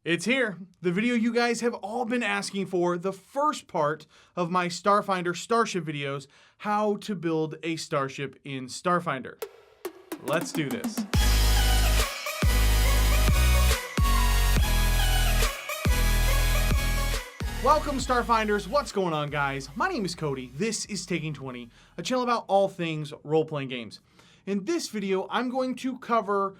It's here, the video you guys have all been asking for, the first part of my Starfinder Starship videos, how to build a starship in Starfinder. Let's do this. Welcome Starfinders, what's going on guys? My name is Cody, this is Taking20, a channel about all things role-playing games. In this video, I'm going to cover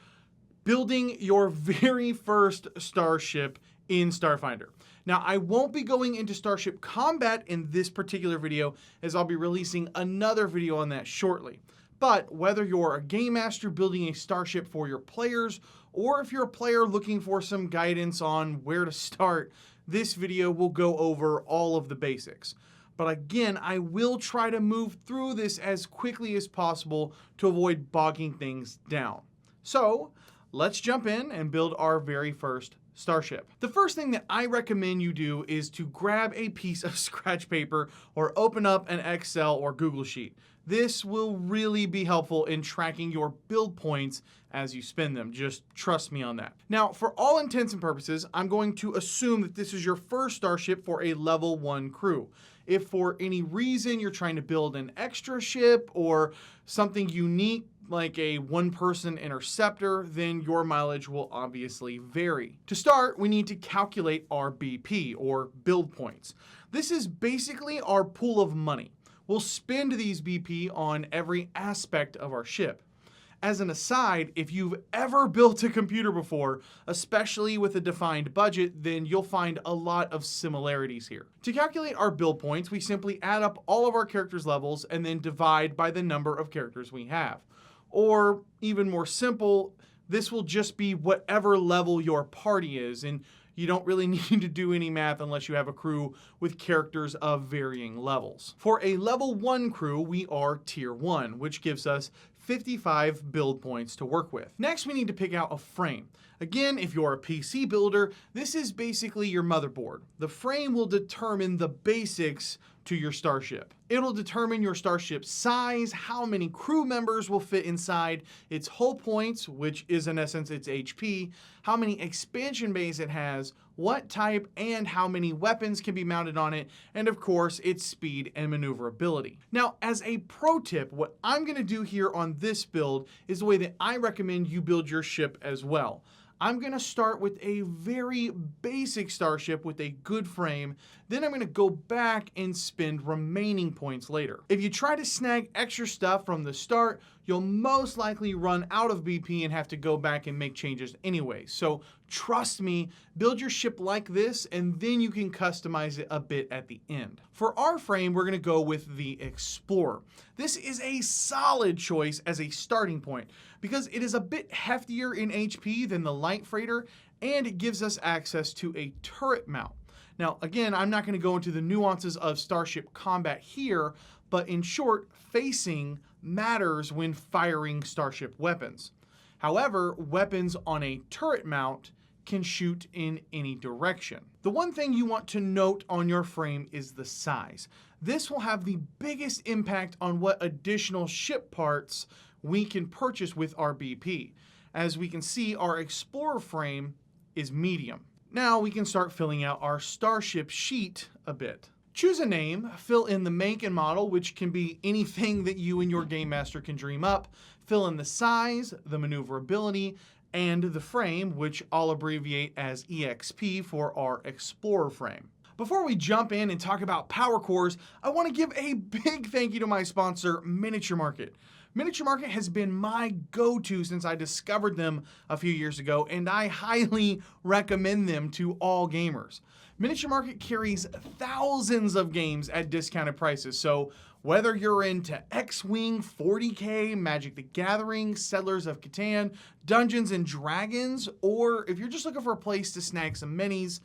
building your very first starship in Starfinder. Now, I won't be going into Starship Combat in this particular video, as I'll be releasing another video on that shortly. But whether you're a game master building a starship for your players, or if you're a player looking for some guidance on where to start, this video will go over all of the basics. But again, I will try to move through this as quickly as possible to avoid bogging things down. So, let's jump in and build our very first starship. The first thing that I recommend you do is to grab a piece of scratch paper or open up an Excel or Google Sheet. This will really be helpful in tracking your build points as you spend them. Just trust me on that. Now, for all intents and purposes, I'm going to assume that this is your first starship for a level 1 crew. If for any reason you're trying to build an extra ship or something unique like a one-person interceptor, then your mileage will obviously vary. To start, we need to calculate our BP, or build points. This is basically our pool of money. We'll spend these BP on every aspect of our ship. As an aside, if you've ever built a computer before, especially with a defined budget, then you'll find a lot of similarities here. To calculate our build points, we simply add up all of our characters' levels and then divide by the number of characters we have. Or even more simple, this will just be whatever level your party is, and you don't really need to do any math unless you have a crew with characters of varying levels. For a level 1 crew, we are tier 1, which gives us 55 build points to work with. Next, we need to pick out a frame. Again, if you're a PC builder, this is basically your motherboard. The frame will determine the basics to your starship. It'll determine your starship's size, how many crew members will fit inside, its hull points, which is in essence its HP, how many expansion bays it has, what type and how many weapons can be mounted on it, and of course its speed and maneuverability. Now, as a pro tip, what I'm going to do here on this build is the way that I recommend you build your ship as well. I'm going to start with a very basic starship with a good frame, then I'm going to go back and spend remaining points later. If you try to snag extra stuff from the start, you'll most likely run out of BP and have to go back and make changes anyway. So trust me, build your ship like this and then you can customize it a bit at the end. For our frame, we're going to go with the Explorer. This is a solid choice as a starting point because it is a bit heftier in HP than the Light Freighter and it gives us access to a turret mount. Now, again, I'm not going to go into the nuances of Starship Combat here, but in short, facing matters when firing starship weapons. However, weapons on a turret mount can shoot in any direction. The one thing you want to note on your frame is the size. This will have the biggest impact on what additional ship parts we can purchase with our BP. As we can see, our Explorer frame is medium. Now we can start filling out our starship sheet a bit. Choose a name, fill in the make and model, which can be anything that you and your game master can dream up, fill in the size, the maneuverability, and the frame, which I'll abbreviate as EXP for our Explorer frame. Before we jump in and talk about power cores, I want to give a big thank you to my sponsor, Miniature Market. Miniature Market has been my go-to since I discovered them a few years ago, and I highly recommend them to all gamers. Miniature Market carries thousands of games at discounted prices, so whether you're into X-Wing, 40K, Magic the Gathering, Settlers of Catan, Dungeons and Dragons, or if you're just looking for a place to snag some minis,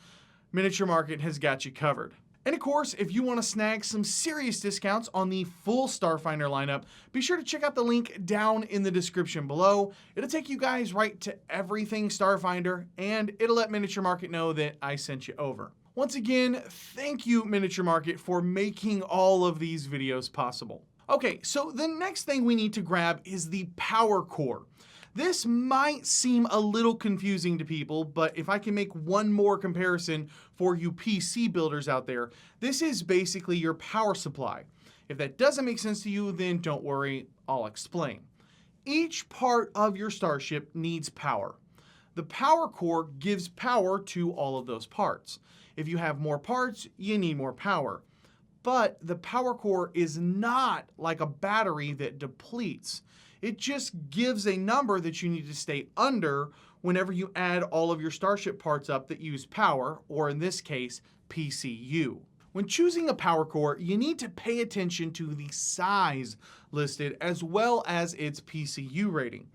Miniature Market has got you covered. And of course, if you want to snag some serious discounts on the full Starfinder lineup, be sure to check out the link down in the description below. It'll take you guys right to everything Starfinder, and it'll let Miniature Market know that I sent you over. Once again, thank you, Miniature Market, for making all of these videos possible. Okay, so the next thing we need to grab is the power core. This might seem a little confusing to people, but if I can make one more comparison for you PC builders out there, this is basically your power supply. If that doesn't make sense to you, then don't worry, I'll explain. Each part of your starship needs power. The power core gives power to all of those parts. If you have more parts, you need more power. But the power core is not like a battery that depletes. It just gives a number that you need to stay under whenever you add all of your starship parts up that use power, or in this case, PCU. When choosing a power core, you need to pay attention to the size listed as well as its PCU rating.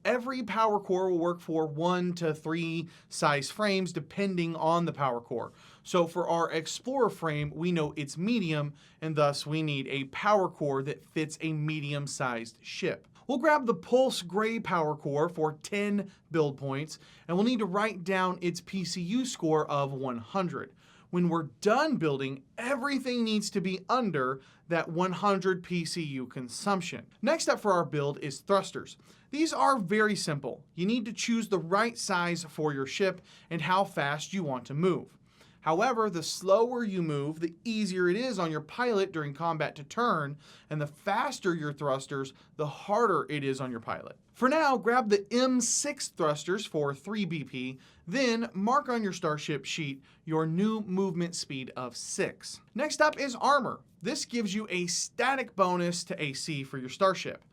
Every power core will work for 1 to 3 size frames depending on the power core. So for our Explorer frame, we know it's medium, and thus we need a power core that fits a medium-sized ship. We'll grab the Pulse Gray power core for 10 build points, and we'll need to write down its PCU score of 100. When we're done building, everything needs to be under that 100 PCU consumption. Next up for our build is thrusters. These are very simple. You need to choose the right size for your ship and how fast you want to move. However, the slower you move, the easier it is on your pilot during combat to turn, and the faster your thrusters, the harder it is on your pilot. For now, grab the M6 thrusters for 3 BP, then mark on your starship sheet your new movement speed of 6. Next up is armor. This gives you a static bonus to AC for your starship.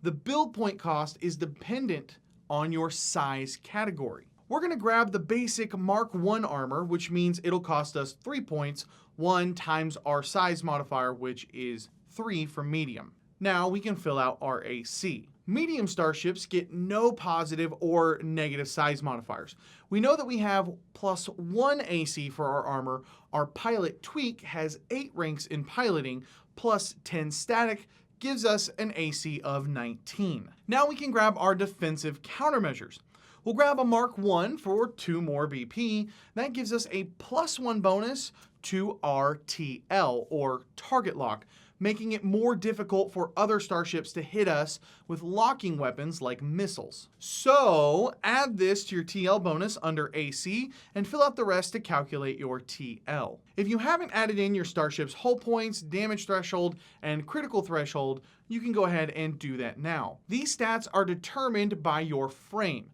The build point cost is dependent on your size category. We're going to grab the basic Mark 1 armor, which means it'll cost us 3 points, 1 times our size modifier, which is 3 for medium. Now we can fill out our AC. Medium starships get no positive or negative size modifiers. We know that we have +1 AC for our armor. Our pilot tweak has 8 ranks in piloting, plus 10 static, gives us an AC of 19. Now we can grab our defensive countermeasures. We'll grab a Mark 1 for 2 more BP. That gives us a +1 bonus to our TL, or target lock, making it more difficult for other starships to hit us with locking weapons like missiles. So add this to your TL bonus under AC and fill out the rest to calculate your TL. If you haven't added in your starship's hull points, damage threshold, and critical threshold, you can go ahead and do that now. These stats are determined by your frame.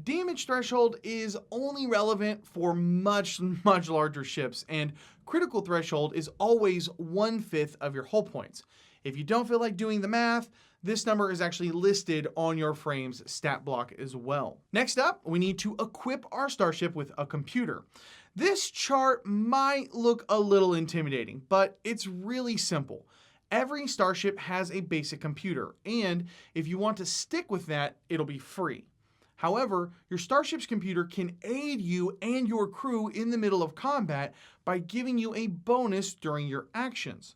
Damage threshold is only relevant for much larger ships, and critical threshold is always 1/5 of your hull points. If you don't feel like doing the math, this number is actually listed on your frame's stat block as well. Next up, we need to equip our starship with a computer. This chart might look a little intimidating, but it's really simple. Every starship has a basic computer, and if you want to stick with that, it'll be free. However, your starship's computer can aid you and your crew in the middle of combat by giving you a bonus during your actions.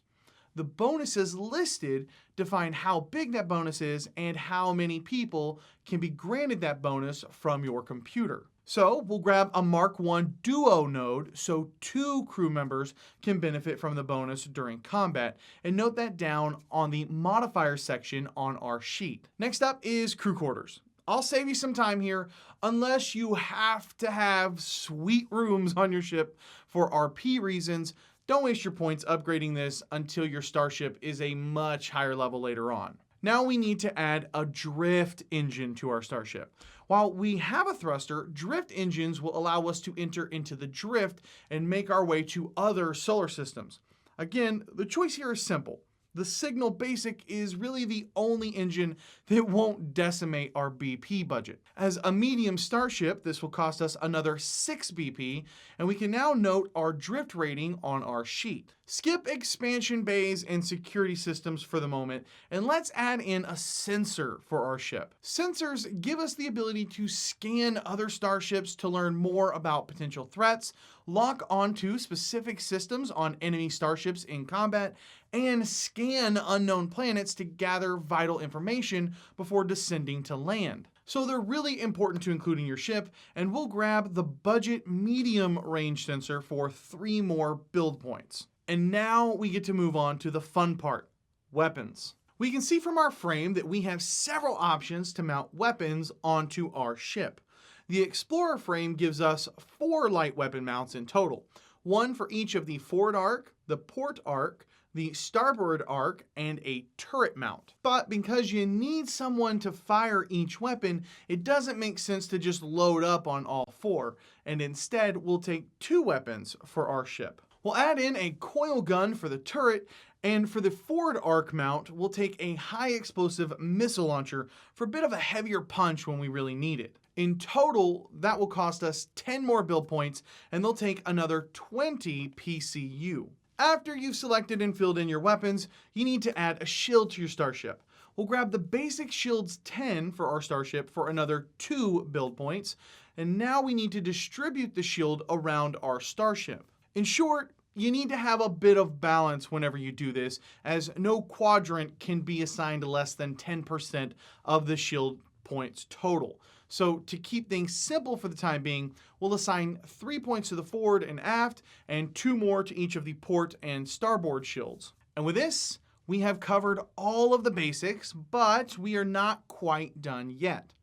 The bonuses listed define how big that bonus is and how many people can be granted that bonus from your computer. So we'll grab a Mark 1 duo node so 2 crew members can benefit from the bonus during combat, and note that down on the modifier section on our sheet. Next up is crew quarters. I'll save you some time here, unless you have to have sweet rooms on your ship for RP reasons. Don't waste your points upgrading this until your starship is a much higher level later on. Now we need to add a drift engine to our starship. While we have a thruster, drift engines will allow us to enter into the drift and make our way to other solar systems. Again, the choice here is simple. The Signal Basic is really the only engine that won't decimate our BP budget. As a medium starship, this will cost us another 6 BP, and we can now note our drift rating on our sheet. Skip expansion bays and security systems for the moment, and let's add in a sensor for our ship. Sensors give us the ability to scan other starships to learn more about potential threats, lock onto specific systems on enemy starships in combat, and scan unknown planets to gather vital information before descending to land. So they're really important to include in your ship, and we'll grab the budget medium range sensor for 3 more build points. And now we get to move on to the fun part, weapons. We can see from our frame that we have several options to mount weapons onto our ship. The Explorer frame gives us 4 light weapon mounts in total, one for each of the forward arc, the port arc, the starboard arc, and a turret mount. But because you need someone to fire each weapon, it doesn't make sense to just load up on all 4, and instead we'll take 2 weapons for our ship. We'll add in a coil gun for the turret, and for the forward arc mount, we'll take a high explosive missile launcher for a bit of a heavier punch when we really need it. In total, that will cost us 10 more build points, and they'll take another 20 PCU. After you've selected and filled in your weapons, you need to add a shield to your starship. We'll grab the basic shields 10 for our starship for another 2 build points, and now we need to distribute the shield around our starship. In short, you need to have a bit of balance whenever you do this, as no quadrant can be assigned less than 10% of the shield points total. So to keep things simple for the time being, we'll assign 3 points to the forward and aft, and 2 more to each of the port and starboard shields. And with this, we have covered all of the basics, but we are not quite done yet.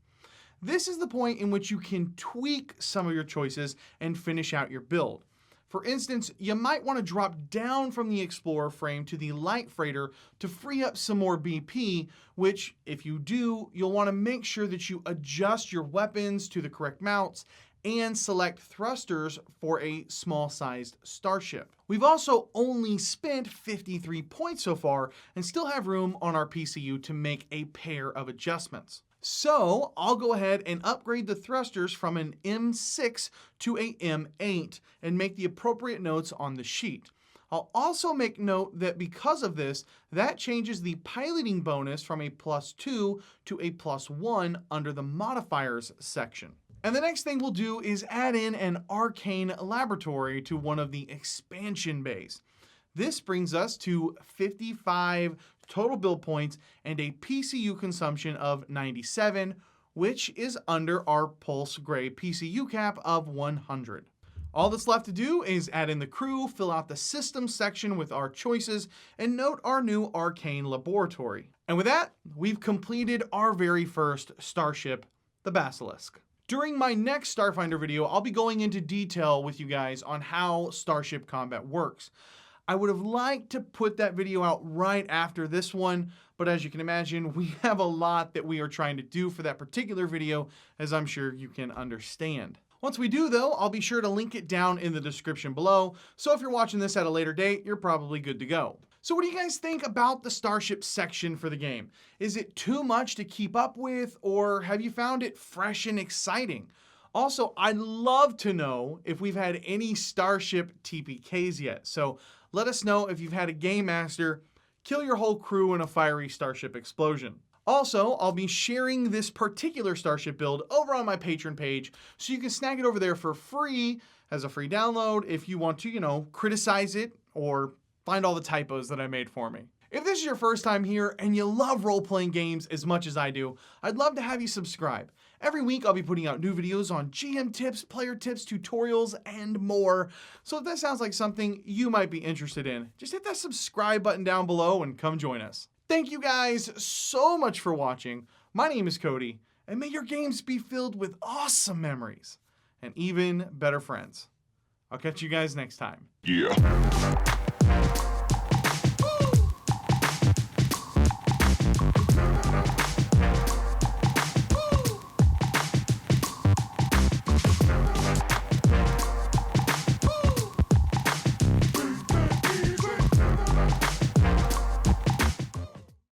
This is the point in which you can tweak some of your choices and finish out your build. For instance, you might want to drop down from the Explorer frame to the Light Freighter to free up some more BP, which, if you do, you'll want to make sure that you adjust your weapons to the correct mounts and select thrusters for a small-sized starship. We've also only spent 53 points so far and still have room on our PCU to make a pair of adjustments. So I'll go ahead and upgrade the thrusters from an M6 to a M8 and make the appropriate notes on the sheet. I'll also make note that because of this, that changes the piloting bonus from a +2 to a +1 under the modifiers section. And the next thing we'll do is add in an arcane laboratory to one of the expansion bays. This brings us to 55 total build points and a PCU consumption of 97, which is under our Pulse Gray PCU cap of 100. All that's left to do is add in the crew, fill out the system section with our choices, and note our new arcane laboratory. And with that, we've completed our very first starship, the Basilisk. During my next Starfinder video, I'll be going into detail with you guys on how Starship Combat works. I would have liked to put that video out right after this one, but as you can imagine, we have a lot that we are trying to do for that particular video, as I'm sure you can understand. Once we do though, I'll be sure to link it down in the description below, so if you're watching this at a later date, you're probably good to go. So what do you guys think about the Starship section for the game? Is it too much to keep up with, or have you found it fresh and exciting? Also, I'd love to know if we've had any Starship TPKs yet, so let us know if you've had a Game Master kill your whole crew in a fiery Starship explosion. Also, I'll be sharing this particular Starship build over on my Patreon page, so you can snag it over there for free as a free download if you want to, criticize it or find all the typos that I made for me. If this is your first time here and you love role-playing games as much as I do, I'd love to have you subscribe. Every week I'll be putting out new videos on GM tips, player tips, tutorials, and more. So if that sounds like something you might be interested in, just hit that subscribe button down below and come join us. Thank you guys so much for watching. My name is Cody, and may your games be filled with awesome memories and even better friends. I'll catch you guys next time. Yeah.